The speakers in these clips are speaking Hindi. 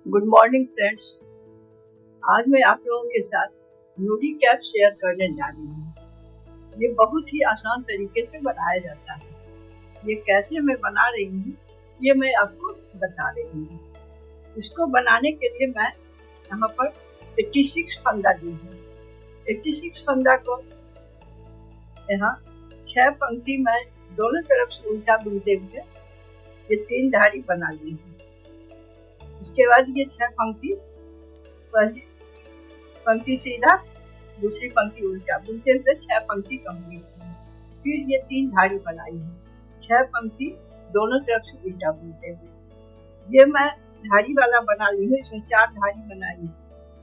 Good morning friends. आज मैं आप लोगों के साथ नूडी कैप शेयर करने जा रही हूँ। ये बहुत ही आसान तरीके से बनाया जाता है। ये कैसे मैं बना रही हूँ ये मैं आपको बता रही हूँ। इसको बनाने के लिए मैं यहाँ पर 86 फंदा ली हूँ। 86 फंदा को यहाँ 6 पंक्ति में दोनों तरफ से उल्टा बुनते हुए ये 3 धारी बना ली हूँ। इसके बाद ये 6 पंक्ति, पहली पंक्ति सीधा, दूसरी पंक्ति उल्टा बुनते हुए 6 पंक्ति कंप्लीट की। फिर ये 3 धारी बनाई है, 6 पंक्ति दोनों तरफ से उल्टा बुनते हुए। ये मैं धारी वाला बना ली हूँ, इसमें 4 धारी बनाई है।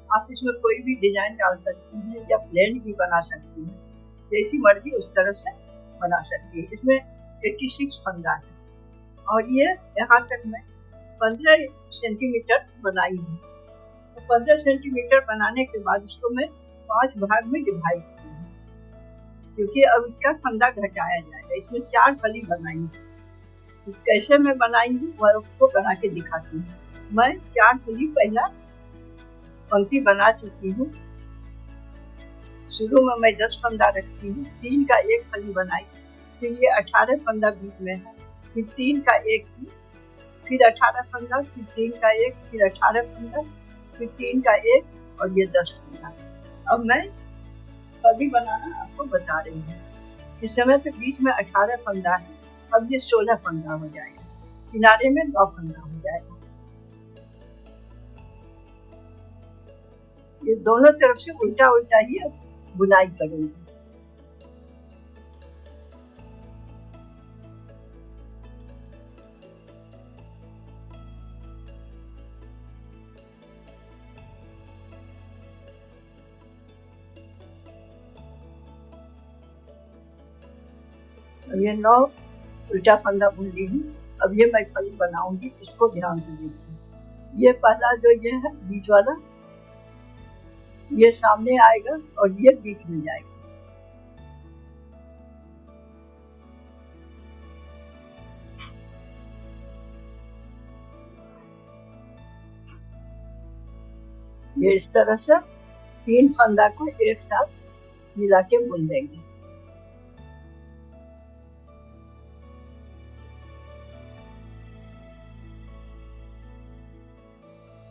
आप इसमें कोई भी डिजाइन डाल सकती हैं या प्लेन भी बना सकती हैं, जैसी मर्जी उस तरह से बना सकती है। इसमें 86 फंदा है और ये यहाँ तक मैं 15 सेंटीमीटर बनाई हूँ। तो 15 सेंटीमीटर बनाने के बाद इसको मैं 5 भाग में डिवाइड की हूँ, क्योंकि अब इसका फंदा घटाया जाएगा। इसमें 4 फली बनाई हूँ। तो कैसे मैं बनाई हूँ वह आपको बना के दिखाती हूँ। मैं 4 फली पहला पंक्ति बना चुकी हूँ। शुरू में मैं 10 फंदा रखती हूँ, 3 का 1 फली बनाई, फिर ये 18 फंदा बीच में है, फिर 3 का 1 की, फिर 18 फंदा, फिर 3 का 1, फिर 18 फंदा, फिर 3 का 1 और ये 10 फंदा। अब मैं फली बनाना आपको बता रही हूँ। इस समय तो बीच में 18 फंदा है, अब ये 16 फंदा हो जाएगा, किनारे में 9 फंदा हो जाएगा। ये दोनों तरफ से उल्टा उल्टा ही बुनाई करेंगे। अब ये 9 उल्टा फंदा बुन ली हूँ। अब ये मैं फली बनाऊंगी, इसको ध्यान से देखिए। ये पहला जो ये है बीच वाला, ये सामने आएगा और ये बीच में जाएगा। ये इस तरह से 3 फंदा को एक साथ मिला के बुन देंगे।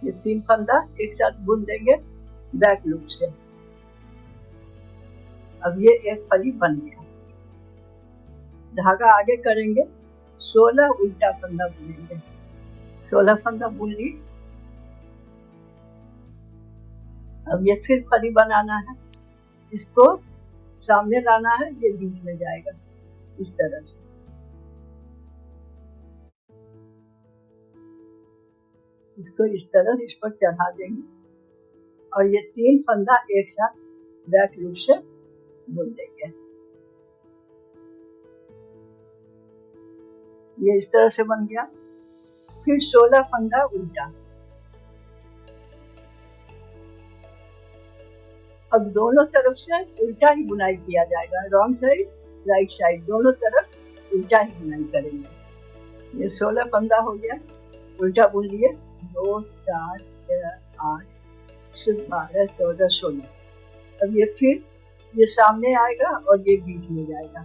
ये 3 फंदा एक साथ बुन देंगे बैक लूप से। अब ये एक फली बन गया। धागा आगे करेंगे, 16 उल्टा फंदा बुनेंगे। 16 फंदा बुन ली। अब ये फिर फली बनाना है, इसको सामने लाना है, ये बीच में जाएगा इस तरह से। इसको इस तरह इस पर चढ़ा देंगे और ये 3 फंदा एक साथ बैक लूप से बुन देंगे। ये इस तरह से बन गया। फिर 16 फंदा उल्टा। अब दोनों तरफ से उल्टा ही बुनाई किया जाएगा, रॉन्ग साइड राइट साइड दोनों तरफ उल्टा ही बुनाई करेंगे। ये 16 फंदा हो गया, उल्टा बुन लिए। 2 4 6 8 12 14 16। अब ये फिर ये सामने आएगा और ये बीच में जाएगा।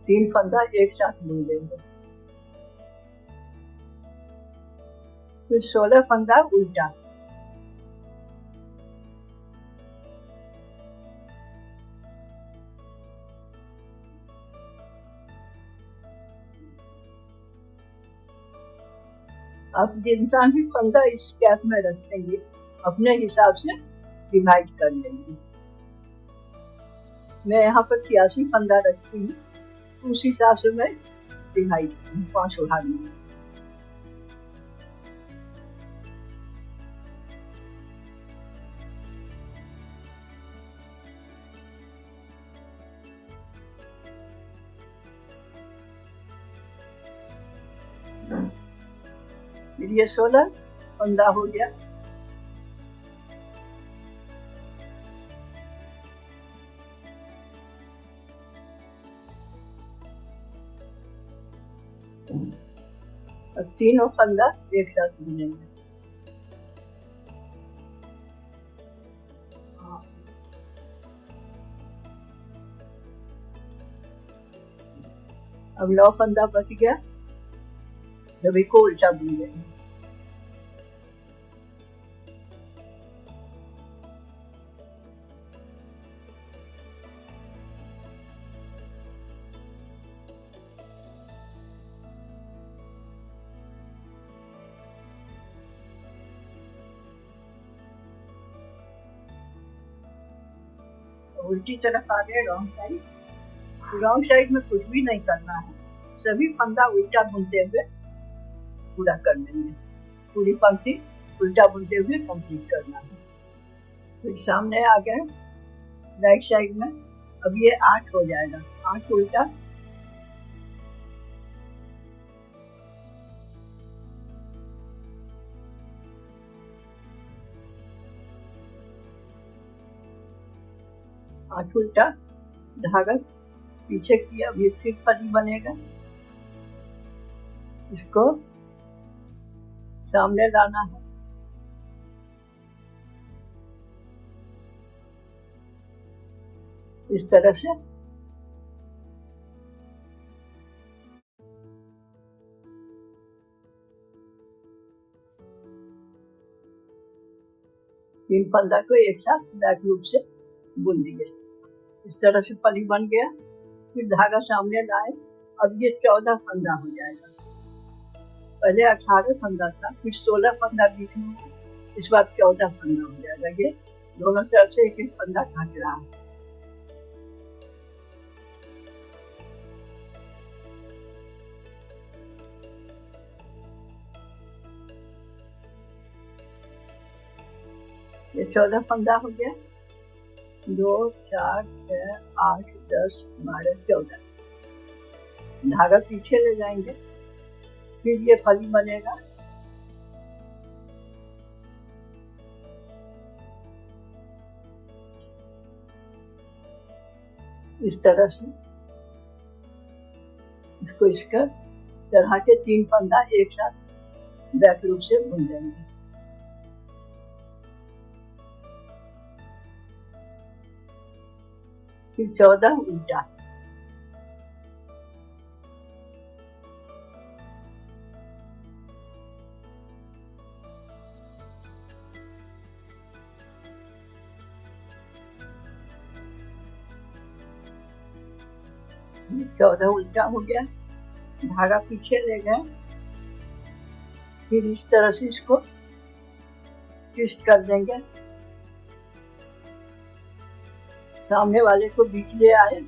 तीन फंदा एक साथ बुन देंगे। फिर 16 फंदा उल्टा। आप जितना भी फंदा इस कैप में रखेंगे अपने हिसाब से डिवाइड कर लेंगे। मैं यहाँ पर 83 फंदा रखती हूँ, उस हिसाब से मैं डिवाइड की हूँ 5 उड़ा ली। फिर ये 16 फंदा हो गया। अब तीनों फंदा एक साथ बुनेंगे। अब 9 फंदा बच गया, सभी को उल्टा बुन देंगे। उल्टी तरफ आ गए, रॉन्ग साइड। रॉन्ग साइड में कुछ भी नहीं करना है, सभी फंदा उल्टा बुनते हुए पूरा कर लेंगे। पूरी पंक्ति उल्टा बुनते हुए कंप्लीट करना है। फिर सामने आ गए राइट साइड में। अब ये 8 हो जाएगा, 8 उल्टा, आठ उल्टा, धागा पीछे किया। अब ये फिर फली बनेगा, इसको सामने लाना है। इस तरह से तीन फंदा को एक साथ बैक लूप से बुन दिए। इस तरह से फली बन गया। फिर धागा सामने लाए। अब ये 14 फंदा हो जाएगा। पहले 18 फंदा था, फिर 16 फंदा बीच में, इस बार 14 फंदा हो जाएगा। ये दोनों तरफ से एक एक फंदा काट रहा है। ये 14 फंदा हो गया। 2, 4, 6, 8, 10, 12, 14। धागा पीछे ले जाएंगे, फिर ये फली बनेगा। इस तरह से इसको इसका चढ़ा के 3 फंदा एक साथ बैक लूप से बुन देंगे। फिर 14 उल्टा। ये 14 उल्टा हो गया। धागा पीछे ले गए। फिर इस तरह से इसको ट्विस्ट कर देंगे। सामने वाले को बीच ले आए,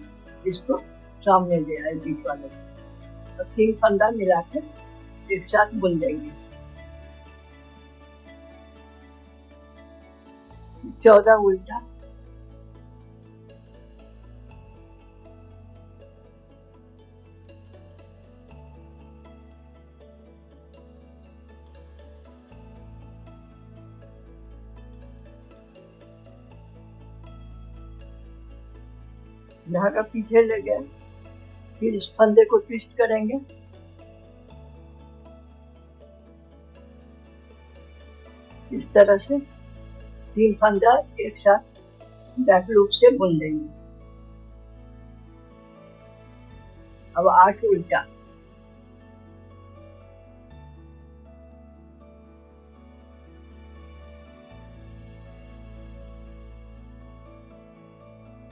इसको सामने ले आए बीच वाले को। अब 3 फंदा मिला के एक साथ बुन देंगे। 14 उल्टा। धागा पीछे ले गए। फिर इस फंदे को ट्विस्ट करेंगे। इस तरह से 3 फंदा एक साथ बैक लूप से बुन देंगे। अब 8 उल्टा।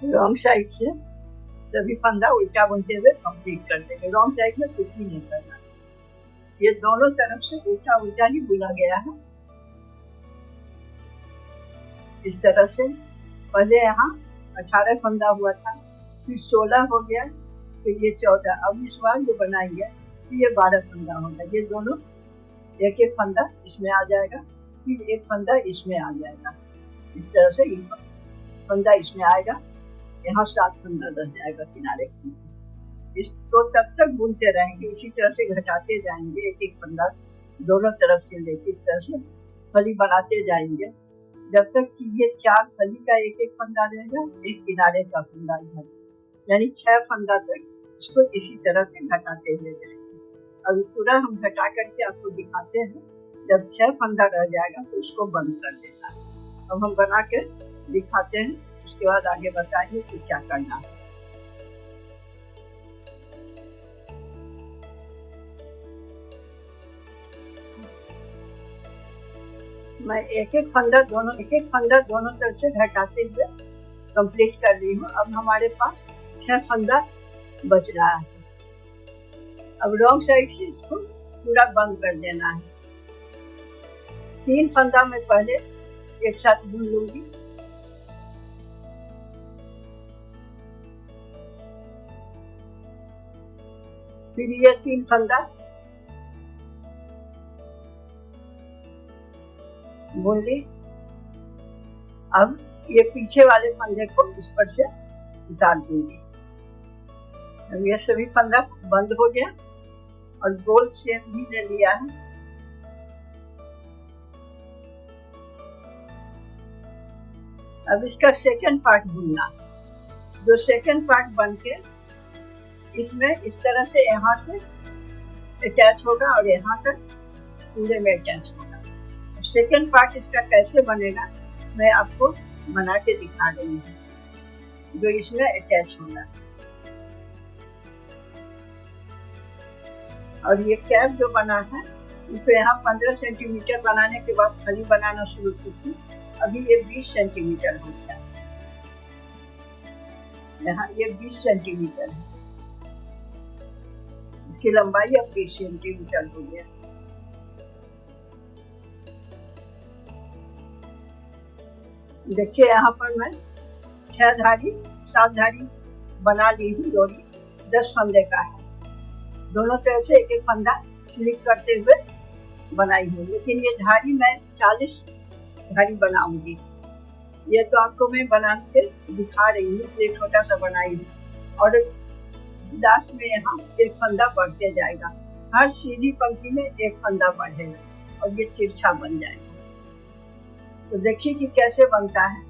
रॉन्ग साइड से सभी फंदा उल्टा बुनते हुए कंप्लीट कर देंगे। रॉन्ग साइड में कुछ भी नहीं करना। ये दोनों तरफ से उल्टा उल्टा ही बुना गया है। इस तरह से पहले यहाँ 18 फंदा हुआ था, फिर 16 हो गया, फिर ये 14। अब इस बार जो बनाएंगे तो ये 12 फंदा होगा। ये दोनों एक एक फंदा इसमें आ जाएगा, फिर एक फंदा इसमें आ जाएगा। इस तरह से ये फंदा इसमें आएगा। यहाँ 7 फंदा रह जाएगा किनारे। इसको तब तक बुनते रहेंगे, इसी तरह से घटाते जाएंगे। एक एक फंदा दोनों तरफ से लेके इस तरह से फली बनाते जाएंगे, जब तक कि ये 4 फली का एक एक फंदा रहेगा, एक किनारे का फंदा इधर, यानी 6 फंदा तक इसको इसी तरह से घटाते हुए जाएंगे। अभी पूरा हम घटा करके आपको दिखाते हैं। जब 6 फंदा रह जाएगा तो उसको बंद कर देना है। अब हम बना के दिखाते हैं, उसके बाद आगे बताएंगे कि क्या करना है। मैं एक एक फंदा दोनों तरफ से घटाते हुए कंप्लीट कर ली हूँ। अब हमारे पास 6 फंदा बच रहा है। अब रॉन्ग साइड से इसको पूरा बंद कर देना है। 3 फंदा मैं पहले एक साथ बुन लूंगी। फिर ये 3 फंदा बुन ली। अब ये पीछे वाले फंदे को इस पर से उतार दूंगी। अब ये सभी फंदा बंद हो गया और गोल शेप भी ले लिया है। अब इसका सेकंड पार्ट बुनना, जो सेकंड पार्ट बन के इसमें इस तरह से यहाँ से अटैच होगा और यहाँ तक पूरे में अटैच होगा। सेकंड पार्ट इसका कैसे बनेगा मैं आपको बना के दिखा रही हूँ, जो इसमें अटैच होगा। और ये कैप जो बना है तो यहाँ 15 सेंटीमीटर बनाने के बाद खली बनाना शुरू की थी। अभी ये 20 सेंटीमीटर हो गया। यहाँ ये 20 सेंटीमीटर है, इसकी लंबाई अब 20 सेंटीमीटर हो गया। देखिए यहाँ पर मैं 6 धारी 7 धारी बना ली हूँ। डोरी 10 फंदे का है। दोनों तरफ से एक एक फंदा स्लिप करते हुए बनाई हूँ, लेकिन ये धारी मैं 40 धारी बनाऊंगी। ये तो आपको मैं बना के दिखा रही हूँ, इसलिए छोटा सा बनाई हूँ। और लास्ट में यहाँ एक फंदा बढ़ते जाएगा। हर सीधी पंक्ति में एक फंदा बढ़ेगा और ये तिरछा बन जाएगा। तो देखिए कि कैसे बनता है।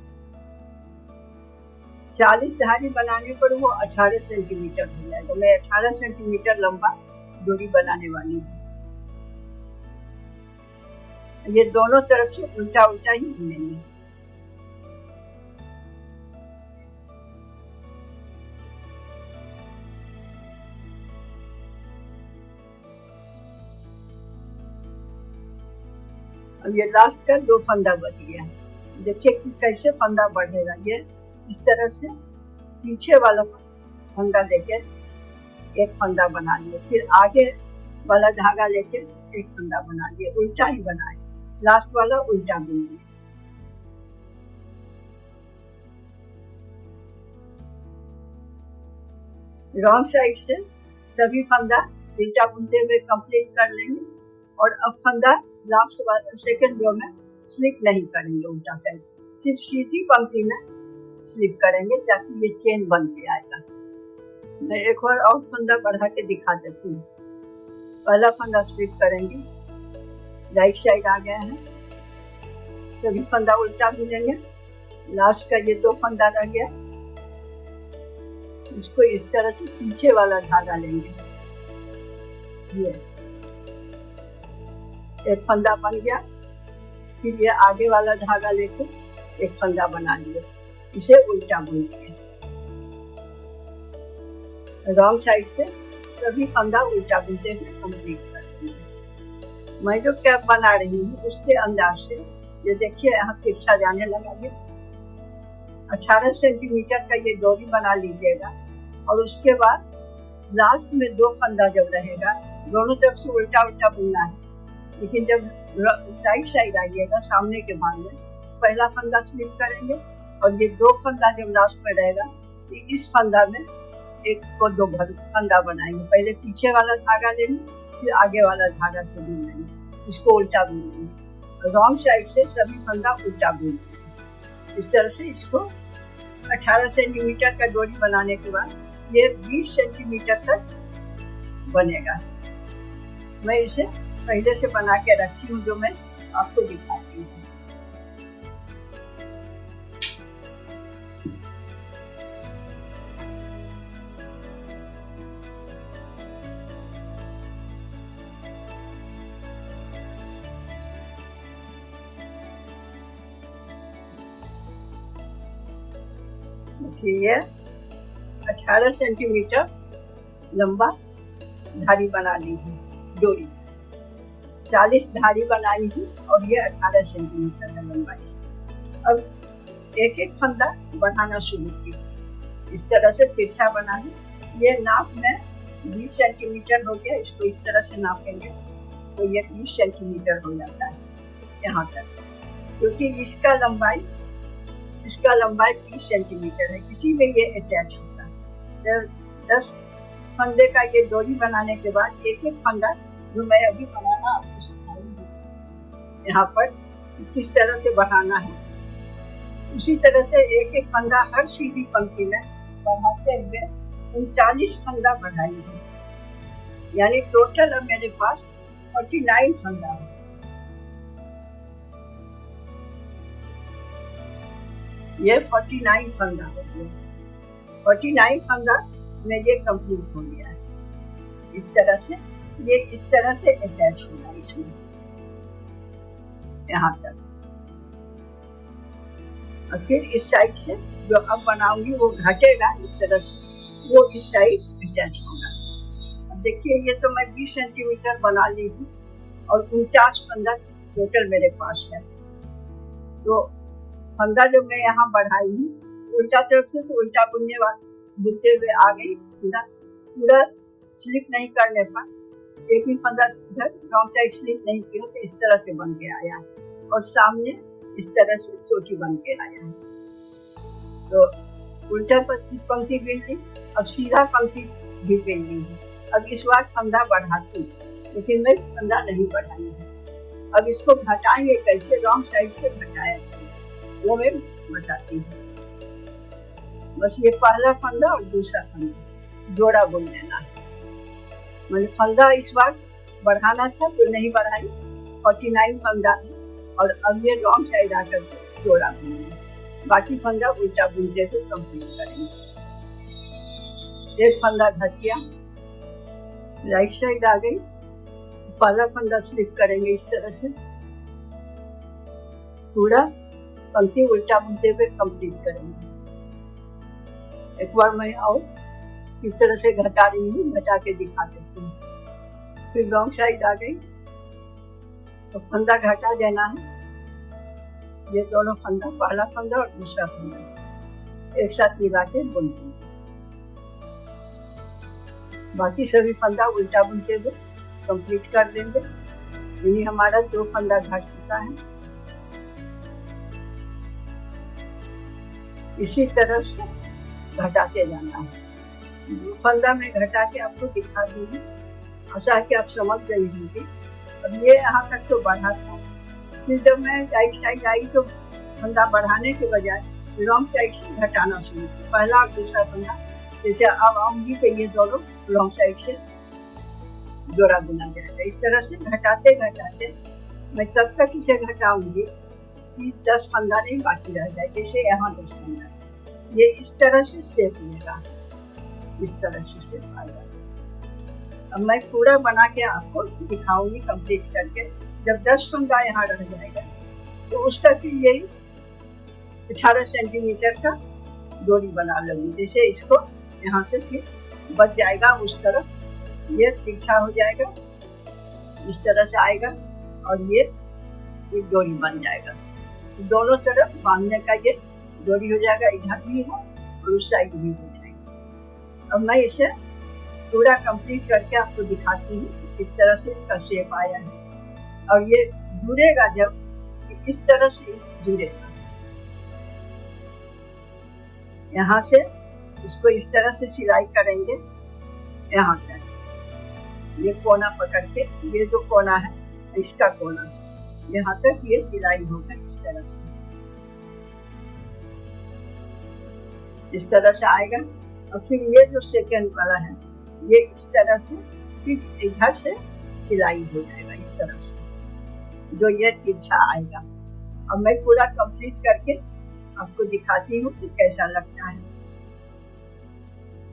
40 धारी बनाने पर वो 18 सेंटीमीटर हो जाएगा। मैं 18 सेंटीमीटर लंबा डोरी बनाने वाली हूँ। ये दोनों तरफ से उल्टा उल्टा ही बुनेंगे। अब ये लास्ट का 2 फंदा बच गया। देखिए कि कैसे फंदा बढ़ेगा। ये इस तरह से पीछे वाला फंदा लेके एक फंदा बना लिए, फिर आगे वाला धागा लेके एक फंदा बना लिए, उल्टा ही बनाए। लास्ट वाला उल्टा बुन लिया। रॉन्ग साइड से सभी फंदा उल्टा बुनते हुए कंप्लीट कर लेंगे। और अब फंदा लास्ट वाला सेकंड रो में स्लिप नहीं करेंगे उल्टा साइड, सिर्फ सीधी पंक्ति में स्लिप करेंगे ताकि ये चेन बन के आएगा। मैं एक बार और फंदा बढ़ा के दिखा देती हूँ। पहला फंदा स्लिप करेंगे, राइट साइड आ गया है। सभी फंदा उल्टा बुनेंगे। लास्ट का ये 2 फंदा रह गया, इसको इस तरह से पीछे वाला धागा लेंगे। ये एक फंदा बन गया, फिर ये आगे वाला धागा लेके एक फंदा बना लिया, इसे उल्टा बुन लिया। रॉन्ग साइड से सभी फंदा उल्टा बुनते हुए कंप्लीट कर देंगे। मैं जो कैप बना रही हूँ उसके अंदाज से ये देखिए यहाँ तिरछा जाने लगा। ये 18 सेंटीमीटर का ये डोरी बना लीजिएगा। और उसके बाद लास्ट में 2 फंदा जब रहेगा, दोनों तरफ से उल्टा उल्टा बुनना है। लेकिन जब राइट साइड आइएगा सामने के भाग में, पहला फंदा स्लिप करेंगे और ये 2 फंदा जब लास्ट में रहेगा तो इस फंदा में एक को 2 फंदा बनाएंगे। पहले पीछे वाला धागा लेंगे, फिर आगे वाला धागा से बुन लेंगे, इसको उल्टा बुन लेंगे। रॉन्ग साइड से सभी फंदा उल्टा बुन लेंगे। इस तरह से इसको 18 सेंटीमीटर का डोरी बनाने के बाद ये 20 सेंटीमीटर तक बनेगा। मैं इसे पहले से बना के रखी हूँ, जो मैं आपको दिखाती हूँ। देखिए ये 18 सेंटीमीटर लंबा धारी बना ली है डोरी, 40 धारी बनाई हूँ और ये 18 सेंटीमीटर है लंबाई से। अब एक एक फंदा बढ़ाना शुरू की, इस तरह से तिरछा बना है। ये नाप में 20 सेंटीमीटर हो गया, इसको इस तरह से नापेंगे तो ये 20 सेंटीमीटर हो जाता है यहाँ तक, क्योंकि इसका लंबाई 20 सेंटीमीटर है, इसी में ये अटैच होता है। जब 10 फंदे का ये डोरी बनाने के बाद एक एक फंदा जो मैं अभी बनाना आपको सिखाऊंगी, यहाँ पर किस तरह से बढ़ाना है, उसी तरह से एक एक फंदा हर सीधी पंक्ति में बढ़ाते हुए 39 फंदा बढ़ाएंगे, यानी टोटल अब मेरे पास 49 फंदा हो। ये 49 फंदा हो गया, 49 फंदा में ये कंप्लीट हो गया है। इस तरह से ये इस तरह से अटैच होगा इसमें यहाँ तक, और फिर इस साइड से जो अब बनाऊंगी वो घटेगा इस तरह से, वो इस साइड अटैच होगा। अब देखिए ये तो मैं 20 सेंटीमीटर बना ली हूँ और 49 फंदा टोटल मेरे पास है। तो फंदा जब मैं यहाँ बढ़ाई हूँ उल्टा तरफ से, तो उल्टा बुनते हुए आ गई, पूरा स्लिप नहीं करने पर एक भी फंदा इधर रॉन्ग साइड स्लिप नहीं किया तो इस तरह से बन के आया है, और सामने इस तरह से चोटी बन के आया है। तो उल्टा पंक्ति बिन ली, अब सीधा पंक्ति भी बिन ली है। अब इस बार फंदा बढ़ाती, लेकिन मैं फंदा नहीं बढ़ाई है। अब इसको घटाएंगे कैसे, रॉन्ग साइड से घटाया वो मैं बताती हूँ। बस ये पहला फंदा और दूसरा फंदा जोड़ा बुन लेना है। मैंने फंदा इस बार बढ़ाना था तो नहीं बढ़ाई, 49 फंदा है, और अब ये रॉन्ग साइड आकर जोड़ा बुनेंगे, बाकी फंदा उल्टा बुनते हुए कंप्लीट करेंगे। एक फंदा घट गया, राइट साइड आ गई, पहला फंदा स्लिप करेंगे इस तरह से, पूरा पंक्ति उल्टा बुनते हुए कंप्लीट करेंगे। एक बार मैं और इस तरह से घटा रही हूँ, घटा के दिखा देती हूँ। फिर रॉन्ग साइड आ गई तो फंदा घटा देना है। ये दोनों फंदा, पहला फंदा और दूसरा फंदा एक साथ मिला के बुनती हूँ। बाकी सभी फंदा उल्टा बुनते हुए कंप्लीट कर देंगे। यही हमारा 2 फंदा घट चुका है। इसी तरह से घटाते जाना है। 2 फंदा में घटा के आपको दिखा दूंगी, आशा है कि आप समझ गई होंगी। अब ये यहाँ तक तो बढ़ा था, फिर जब मैं राइट साइड आई तो फंदा बढ़ाने के बजाय रॉन्ग साइड से घटाना शुरू किया, पहला और दूसरा फंदा। जैसे अब आऊंगी तो ये दोनों रॉन्ग साइड से जोड़ा बुना जाएगा। इस तरह से घटाते घटाते मैं तब तक इसे घटाऊंगी कि 10 फंदा नहीं बाकी रह जाए। जैसे यहाँ 10 फंदा, ये इस तरह से शेप लेगा, इस तरह से शेप आएगा। अब मैं पूरा बना के आपको दिखाऊंगी कंप्लीट करके। जब 10 फंदा यहाँ रह जाएगा तो उसका फिर यही 18 सेंटीमीटर का डोरी बना लूंगी। जैसे इसको यहाँ से फिर बच जाएगा उस तरफ, ये तिरछा हो जाएगा, इस तरह से आएगा और ये डोरी बन जाएगा। दोनों तरफ बांधने का ये डोरी हो जाएगा, इधर भी है और उस साइड भी हो जाएगा। अब मैं इसे पूरा कंप्लीट करके आपको दिखाती हूँ किस तरह से इसका शेप आया है। और ये जुड़ेगा जब इस तरह से जुड़ेगा, यहाँ से इसको इस तरह से सिलाई करेंगे यहाँ तक, ये कोना पकड़ के, ये जो कोना है इसका कोना यहाँ तक ये सिलाई होगा। इस तरह से आएगा। और फिर ये जो सेकेंड वाला है ये इस तरह से फिर इधर से सिलाई हो जाएगा, इस तरह से जो ये तिरछा आएगा। अब मैं पूरा कंप्लीट करके आपको दिखाती हूँ कि कैसा लगता है।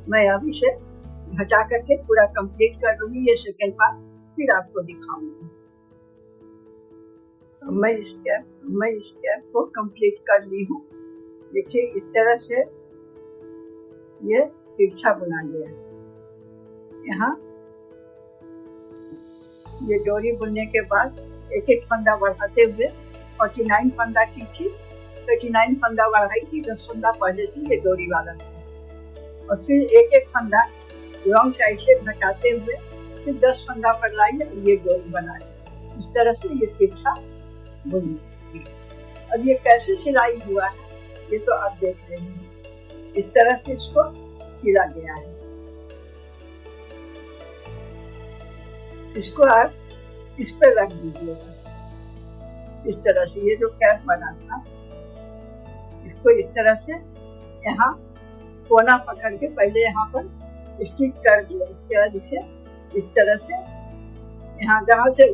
मैं अब इसे घटा करके पूरा कंप्लीट कर लूंगी, ये सेकेंड पार्ट फिर आपको दिखाऊंगी। मैं इस कैप को कंप्लीट कर ली हूँ। देखिए इस तरह से ये तिरछा बुना लिया। यहाँ ये डोरी बुनने के बाद एक एक फंदा बढ़ाते हुए 49 फंदा की थी, 39 फंदा बढ़ाई थी, 10 फंदा पहले से ये डोरी वाला था। और फिर एक एक फंदा रॉन्ग साइड से घटाते हुए फिर 10 फंदा पर लाई और ये डोरी बना ली। इस तरह से ये तिरछा बुनी थी। अब ये कैसे सिलाई हुआ है ये तो आप देख रहे हैं। इस तरह से इसको सिला गया है। इसको आप इस पर रख दीजिएगा। इस तरह से ये जो कैप बना था इसको इस तरह से यहाँ कोना पकड़ के पहले यहाँ पर स्टिच कर दिया। उसके बाद इसे इस तरह से यहाँ जहाँ से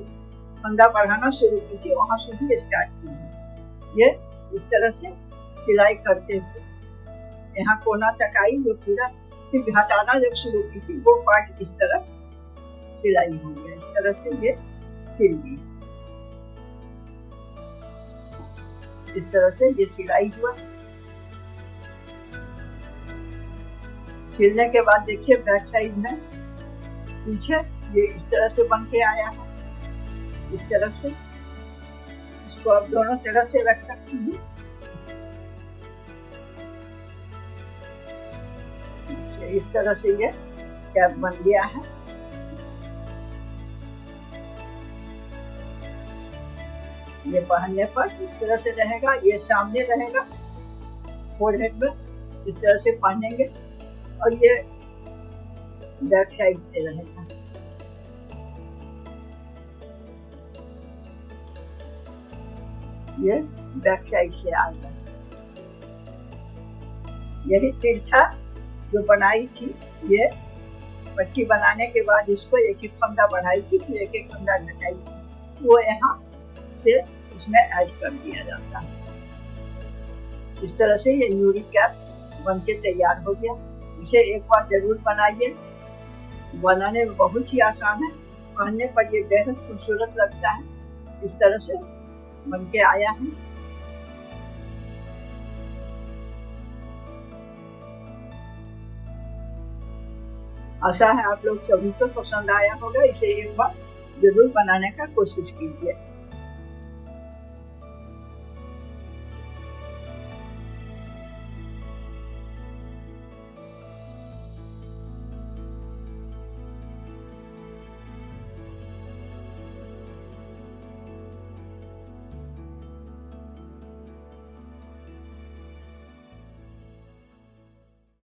फंदा बढ़ाना शुरू की थी वहाँ से भी स्टार्ट की। ये इस तरह से सिलाई करते हुए यहाँ कोना तक आई वो पूरा, फिर घटाना जब शुरू की थी वो पार्ट इस तरह सिलाई हो गया। इस तरह से ये सिल गई। इस तरह से ये सिलाई हुआ। सिलने के बाद देखिए बैक साइड में पीछे ये इस तरह से बन के आया है। इस तरह से इसको आप दोनों तरह से रख सकती हैं। इस तरह से ये कैप बन गया है। ये पहनने पर इस तरह से रहेगा, ये सामने रहेगा फोरहेड में, इस तरह से पहनेंगे और ये बैक साइड से रहेगा। ये बैक साइड से आएगा। यही तिरछा जो बनाई थी, ये पट्टी बनाने के बाद इसको एक एक फंदा बढ़ाई थी, फिर एक एक फंदा घटाई थी, वो यहाँ से इसमें ऐड कर दिया जाता है। इस तरह से ये न्यूरी कैप बन के तैयार हो गया। इसे एक बार जरूर बनाइए। बनाने में बहुत ही आसान है, पहनने पर ये बेहद खूबसूरत लगता है। इस तरह से बन के आया है। आशा है आप लोग सभी को पसंद आया होगा। इसे एक बार जरूर बनाने का कोशिश कीजिए।